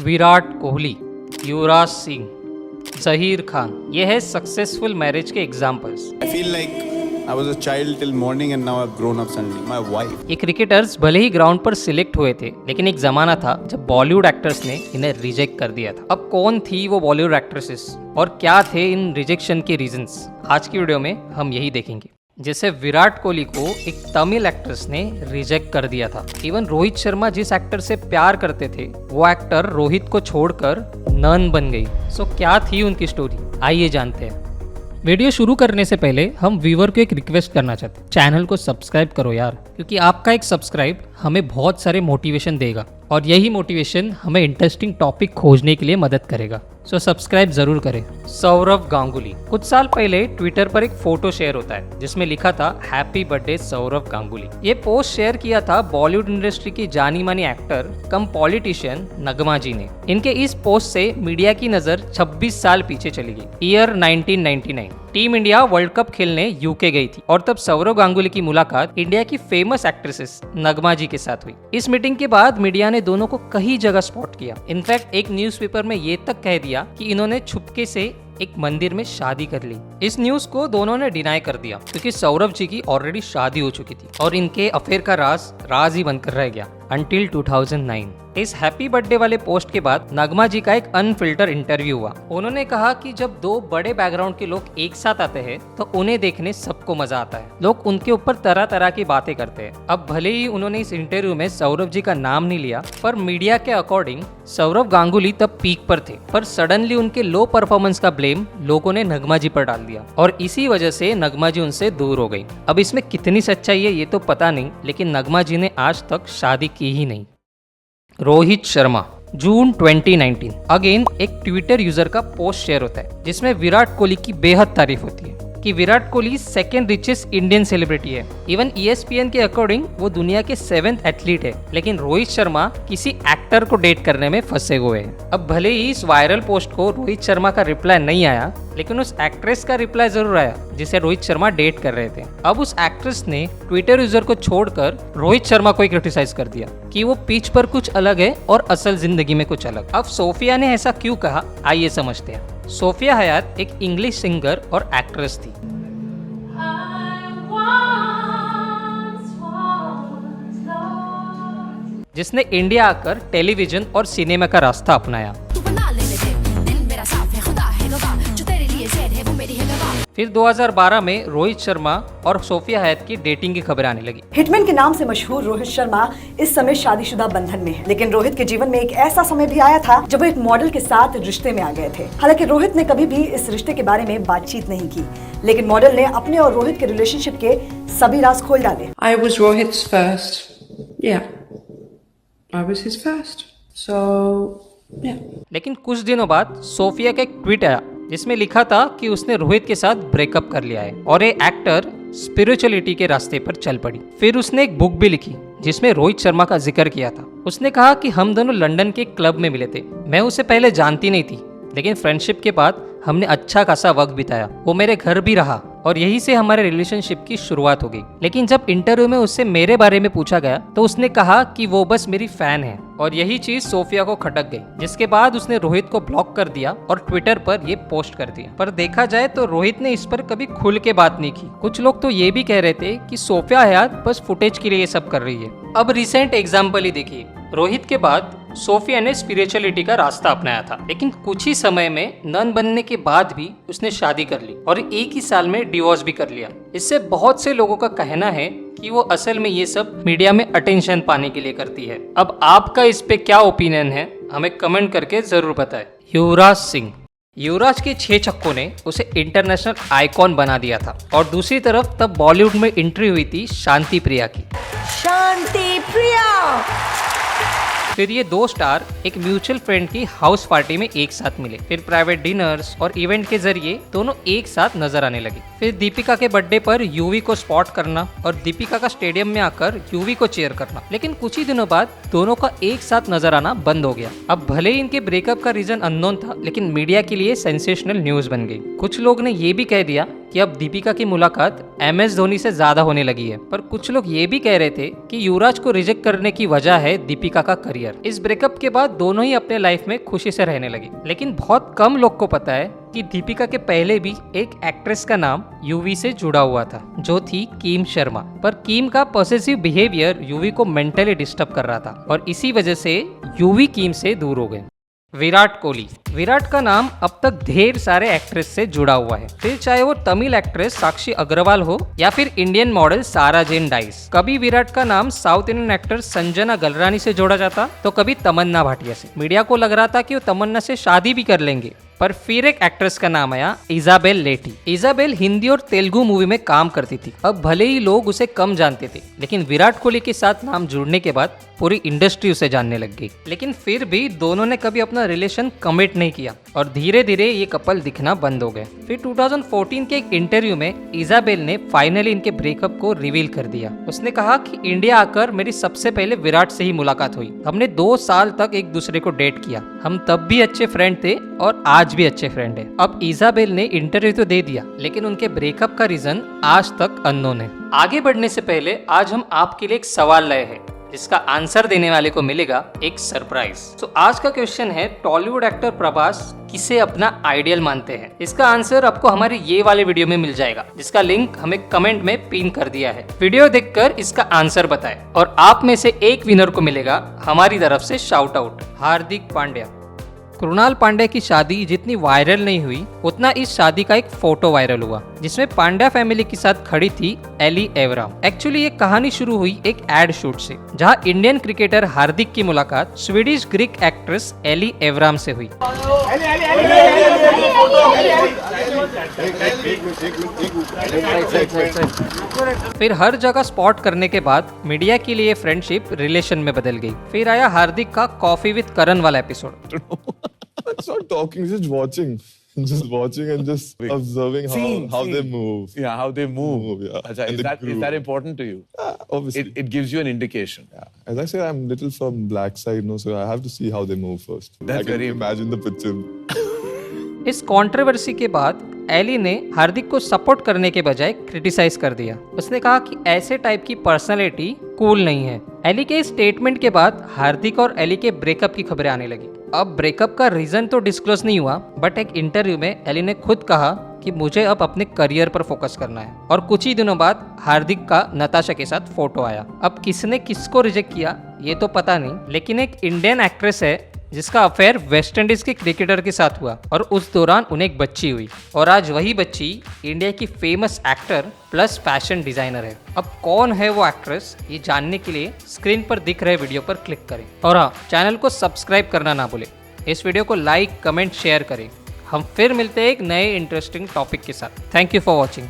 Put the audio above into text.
विराट कोहली, युवराज सिंह, जहीर खान, ये है successful marriage के examples. I feel like I was a child till morning and now I've grown up suddenly. My wife. ये cricketers भले ही ground पर select हुए थे, लेकिन एक जमाना था जब बॉलीवुड एक्टर्स ने इन्हें रिजेक्ट कर दिया था। अब कौन थी वो बॉलीवुड एक्ट्रेसेस और क्या थे इन रिजेक्शन के रीजंस? आज की वीडियो में हम यही देखेंगे। जैसे विराट कोहली को एक तमिल एक्ट्रेस ने रिजेक्ट कर दिया था। इवन रोहित शर्मा जिस एक्टर से प्यार करते थे, वो एक्टर रोहित को छोड़कर नन बन गई। सो क्या थी उनकी स्टोरी, आइए जानते हैं। वीडियो शुरू करने से पहले हम व्यूअर को एक रिक्वेस्ट करना चाहते हैं, चैनल को सब्सक्राइब करो यार, क्योंकि आपका एक सब्सक्राइब हमें बहुत सारे मोटिवेशन देगा और यही मोटिवेशन हमें इंटरेस्टिंग टॉपिक खोजने के लिए मदद करेगा। सो सब्सक्राइब जरूर करें। सौरव गांगुली। कुछ साल पहले ट्विटर पर एक फोटो शेयर होता है जिसमें लिखा था हैप्पी बर्थडे सौरव गांगुली। ये पोस्ट शेयर किया था बॉलीवुड इंडस्ट्री की जानी मानी एक्टर कम पॉलिटिशियन नगमा जी ने। इनके इस पोस्ट से मीडिया की नजर 26 साल पीछे चली गई। Year 1999। Team India world cup खेलने यूके गई थी और तब सौरव गांगुली की मुलाकात इंडिया की फेमस एक्ट्रेसेस नगमा जी के साथ हुई। इस मीटिंग के बाद मीडिया ने दोनों को कई जगह स्पॉट किया। इनफैक्ट एक न्यूज़पेपर में ये तक कह दिया कि इन्होंने छुपके से एक मंदिर में शादी कर ली। इस न्यूज को दोनों ने डिनाई कर दिया क्योंकि सौरभ जी की ऑलरेडी शादी हो चुकी थी और इनके अफेयर का राज ही बनकर रह गया अंटिल 2009। इस हैप्पी बर्थडे वाले पोस्ट के बाद नगमा जी का एक अनफिल्टर इंटरव्यू हुआ। उन्होंने कहा कि जब दो बड़े बैकग्राउंड के लोग एक साथ आते हैं तो उन्हें देखने सबको मजा आता है। लोग उनके ऊपर तरह तरह की बातें करते हैं। अब भले ही उन्होंने इस इंटरव्यू में सौरभ जी का नाम नहीं लिया, पर मीडिया के अकॉर्डिंग सौरभ गांगुली तब पीक पर थे, पर सडनली उनके लो परफॉर्मेंस का ब्लेम लोगों ने नगमा जी पर डाल दिया और इसी वजह से नगमा जी उनसे दूर हो गई। अब इसमें कितनी सच्चाई है ये तो पता नहीं, लेकिन नगमा जी ने आज तक शादी की ही नहीं। रोहित शर्मा। जून 2019। अगेन एक ट्विटर यूजर का पोस्ट शेयर होता है जिसमें विराट कोहली की बेहद तारीफ होती है कि Virat Kohli second richest Indian celebrity है। इवन ESPN के अकॉर्डिंग वो दुनिया के 7th एथलीट है, लेकिन रोहित शर्मा किसी एक्टर को डेट करने में फंसे हुए हैं। अब भले ही इस वायरल पोस्ट को रोहित शर्मा का रिप्लाई नहीं आया, लेकिन उस एक्ट्रेस का रिप्लाई जरूर आया जिसे रोहित शर्मा डेट कर रहे थे। अब उस एक्ट्रेस ने ट्विटर यूजर को छोड़कर रोहित शर्मा को क्रिटिसाइज कर दिया कि वो पिच पर कुछ अलग है और असल जिंदगी में कुछ अलग। अब सोफिया ने ऐसा क्यों कहा, आइए समझते हैं। सोफिया हयात एक इंग्लिश सिंगर और एक्ट्रेस थी। जिसने इंडिया आकर टेलीविजन और सिनेमा का रास्ता अपनाया। फिर 2012 में रोहित शर्मा और सोफिया हयात की डेटिंग की खबर आने लगी। हिटमैन के नाम से मशहूर रोहित शर्मा इस समय शादीशुदा बंधन में है, लेकिन रोहित के जीवन में एक ऐसा समय भी आया था जब वो एक मॉडल के साथ रिश्ते में आ गए थे। हालांकि रोहित ने कभी भी इस रिश्ते के बारे में बातचीत नहीं की, लेकिन मॉडल ने अपने और रोहित के रिलेशनशिप के सभी राज खोल डाले। I was Rohit's first. Yeah. I was his first. So, yeah. लेकिन कुछ दिनों बाद सोफिया का एक ट्वीट आया जिसमें लिखा था कि उसने रोहित के साथ ब्रेकअप कर लिया है और ये एक्टर स्पिरिचुअलिटी के रास्ते पर चल पड़ी। फिर उसने एक बुक भी लिखी जिसमें रोहित शर्मा का जिक्र किया था। उसने कहा कि हम दोनों लंदन के क्लब में मिले थे। मैं उसे पहले जानती नहीं थी, लेकिन फ्रेंडशिप के बाद हमने अच्छा खासा वक्त बिताया। वो मेरे घर भी रहा और यही से हमारे रिलेशनशिप की शुरुआत हो गई। लेकिन जब इंटरव्यू में उससे मेरे बारे में पूछा गया तो उसने कहा कि वो बस मेरी फैन है और यही चीज सोफिया को खटक गई, जिसके बाद उसने रोहित को ब्लॉक कर दिया और ट्विटर पर ये पोस्ट कर दिया। पर देखा जाए तो रोहित ने इस पर कभी खुल के बात नहीं की। कुछ लोग तो ये भी कह रहे थे कि सोफिया हयात बस फुटेज के लिए ये सब कर रही है। अब रिसेंट एग्जाम्पल ही देखिए। रोहित के बाद सोफिया ने स्पिरिचुअलिटी का रास्ता अपनाया था, लेकिन कुछ ही समय में नन बनने के बाद भी उसने शादी कर ली और एक ही साल में डिवोर्स भी कर लिया। इससे बहुत से लोगों का कहना है कि वो असल में ये सब मीडिया में अटेंशन पाने के लिए करती है। अब आपका इस पे क्या ओपिनियन है, हमें कमेंट करके जरूर बताएं। युवराज सिंह। युवराज के 6 छक्कों ने उसे इंटरनेशनल आइकॉन बना दिया था और दूसरी तरफ तब बॉलीवुड में एंट्री हुई थी शांति प्रिया की। शांति प्रिया। फिर ये दो स्टार एक म्यूचुअल फ्रेंड की हाउस पार्टी में एक साथ मिले। फिर प्राइवेट डिनर्स और इवेंट के जरिए दोनों एक साथ नजर आने लगे। फिर दीपिका के बर्थडे पर यूवी को स्पॉट करना और दीपिका का स्टेडियम में आकर यूवी को चेयर करना। लेकिन कुछ ही दिनों बाद दोनों का एक साथ नजर आना बंद हो गया। अब भले ही इनके ब्रेकअप का रीजन अननोन था, लेकिन मीडिया के लिए सेंसेशनल न्यूज बन गई। कुछ लोग ने ये भी कह दिया कि अब दीपिका की मुलाकात MS धोनी से ज्यादा होने लगी है, पर कुछ लोग ये भी कह रहे थे कि युवराज को रिजेक्ट करने की वजह है दीपिका का करियर। इस ब्रेकअप के बाद दोनों ही अपने लाइफ में खुशी से रहने लगे, लेकिन बहुत कम लोग को पता है कि दीपिका के पहले भी एक एक्ट्रेस का नाम यूवी से जुड़ा हुआ था, जो थी किम शर्मा। पर किम का पॉसेसिव बिहेवियर यूवी को मेंटली डिस्टर्ब कर रहा था और इसी वजह से यूवी किम से दूर हो गए। विराट कोहली। विराट का नाम अब तक ढेर सारे एक्ट्रेस से जुड़ा हुआ है, फिर चाहे वो तमिल एक्ट्रेस साक्षी अग्रवाल हो या फिर इंडियन मॉडल सारा जेन डाइस। कभी विराट का नाम south Indian actor Sanjana Galrani से जोड़ा जाता तो कभी तमन्ना भाटिया से। मीडिया को लग रहा था कि वो तमन्ना से शादी भी कर लेंगे, पर फिर एक एक्ट्रेस का नाम आया, इजाबेल लेटी। इजाबेल हिंदी और तेलुगु मूवी में काम करती थी। अब भले ही लोग उसे कम जानते थे, लेकिन विराट कोहली के साथ नाम जुड़ने के बाद पूरी इंडस्ट्री उसे जानने लग गई। लेकिन फिर भी दोनों ने कभी अपना रिलेशन कमिट नहीं किया और धीरे धीरे ये कपल दिखना बंद हो गए। फिर 2014 के एक इंटरव्यू में इजाबेल ने फाइनली इनके ब्रेकअप को रिवील कर दिया। उसने कहा कि इंडिया आकर मेरी सबसे पहले विराट से ही मुलाकात हुई। हमने 2 साल तक एक दूसरे को डेट किया। हम तब भी अच्छे फ्रेंड थे और आज भी अच्छे फ्रेंड है। अब इजाबेल ने इंटरव्यू तो दे दिया, लेकिन उनके ब्रेकअप का रीजन आज तक अननोन है। आगे बढ़ने से पहले आज हम आपके लिए एक सवाल लाए हैं, जिसका आंसर देने वाले को मिलेगा एक सरप्राइज। तो आज का क्वेश्चन है, टॉलीवुड एक्टर प्रभास किसे अपना आइडियल मानते हैं? इसका आंसर आपको हमारे ये वाले वीडियो में मिल जाएगा, जिसका लिंक हमें कमेंट में पिन कर दिया है। वीडियो देखकर इसका आंसर बताएं और आप में से एक विनर को मिलेगा हमारी तरफ से शाउट आउट। हार्दिक पांड्या। कृणाल पांड्या की शादी जितनी वायरल नहीं हुई, उतना इस शादी का एक फोटो वायरल हुआ, जिसमें पांड्या फैमिली के साथ खड़ी थी एली एवराम। एक्चुअली ये कहानी शुरू हुई एक एड शूट से, जहां इंडियन क्रिकेटर हार्दिक की मुलाकात Swedish Greek actress Elli Avram से हुई। फिर हर जगह स्पॉट करने के बाद मीडिया के लिए फ्रेंडशिप रिलेशन में बदल गई। फिर आया हार्दिक का कॉफी विद करण वाला episode. It's not talking, just watching. Just watching and just observing how they move. Yeah, how they move. Yeah. Acha, And is the that groove. important to you? Obviously. It gives you an indication. Yeah. As I said, I'm little from black side, no, so I have to see how they move first. That's I can very imagine the picture. इस controversy के बाद Eli ने हार्दिक को support करने के बजाय criticise कर दिया। उसने कहा कि ऐसे टाइप की पर्सनालिटी कूल नहीं है। एली के स्टेटमेंट के बाद हार्दिक और एली के ब्रेकअप की खबरें आने लगी। अब ब्रेकअप का रीजन तो डिस्क्लोज नहीं हुआ, बट एक इंटरव्यू में एली ने खुद कहा कि मुझे अब अपने करियर पर फोकस करना है। और कुछ ही दिनों बाद हार्दिक का नताशा के साथ फोटो आया। अब किसने किसको रिजेक्ट किया ये तो पता नहीं, लेकिन एक इंडियन एक्ट्रेस है जिसका अफेयर वेस्ट इंडीज के क्रिकेटर के साथ हुआ और उस दौरान उन्हें एक बच्ची हुई, और आज वही बच्ची इंडिया की famous actor plus fashion designer है। अब कौन है वो एक्ट्रेस, ये जानने के लिए स्क्रीन पर दिख रहे वीडियो पर क्लिक करें और हाँ, चैनल को सब्सक्राइब करना ना भूलें। इस वीडियो को लाइक कमेंट शेयर करें। हम फिर मिलते हैं एक नए इंटरेस्टिंग टॉपिक के साथ। Thank you for watching.